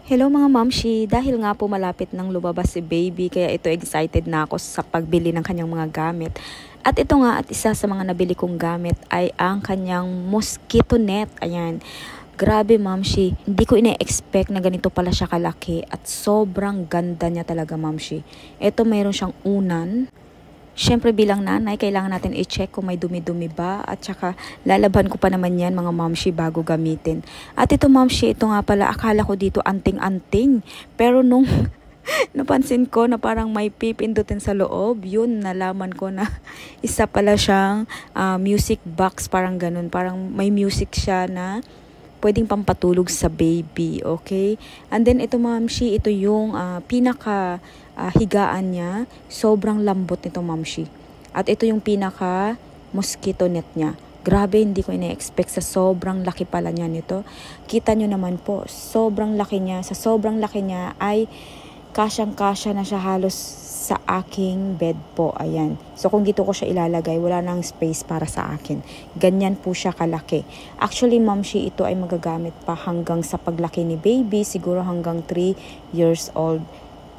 Hello mga mamshi, dahil nga po malapit nang lumabas si baby kaya ito excited na ako sa pagbili ng kanyang mga gamit. At ito nga at isa sa mga nabili kong gamit ay ang kanyang mosquito net. Ayan. Grabe mamshi, hindi ko ina-expect na ganito pala siya kalaki at sobrang ganda niya talaga mamshi. Ito mayroon siyang unan. Siyempre bilang nanay, kailangan natin i-check kung may dumi-dumi ba at saka lalaban ko pa naman yan mga mamshi bago gamitin. At ito mamshi, ito nga pala, akala ko dito anting-anting. Pero nung napansin ko na parang may pipindutin sa loob, yun nalaman ko na isa pala siyang music box, parang ganun. Parang may music siya na pwedeng pampatulog sa baby, okay? And then ito mamshi, ito yung pinaka higaan niya. Sobrang lambot nito mamshi. At ito yung pinaka mosquito net niya. Grabe, hindi ko ina-expect sa sobrang laki pala niya nito. Kita nyo naman po, sobrang laki niya. Sa sobrang laki niya ay kasyang-kasya na siya halos sa aking bed po. Ayan. So kung dito ko siya ilalagay, wala nang space para sa akin. Ganyan po siya kalaki. Actually, mamshi, ito ay magagamit pa hanggang sa paglaki ni baby. Siguro hanggang 3 years old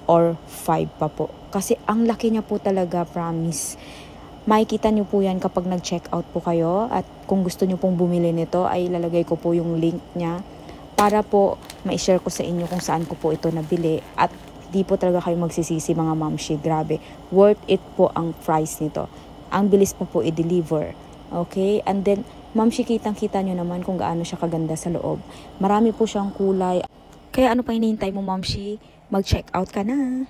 or 5 pa po. Kasi ang laki niya po talaga, promise. Makikita nyo po yan kapag nag-check out po kayo. At kung gusto nyo pong bumili nito, ay ilalagay ko po yung link niya para po ma-share ko sa inyo kung saan ko po ito nabili. At di po talaga kayo magsisisi mga mamshi. Grabe. Worth it po ang price nito. Ang bilis po i-deliver. Okay? And then, mamshi, kitang-kita nyo naman kung gaano siya kaganda sa loob. Marami po siyang kulay. Kaya ano pa hinihintay mo mamshi? Mag-check out ka na.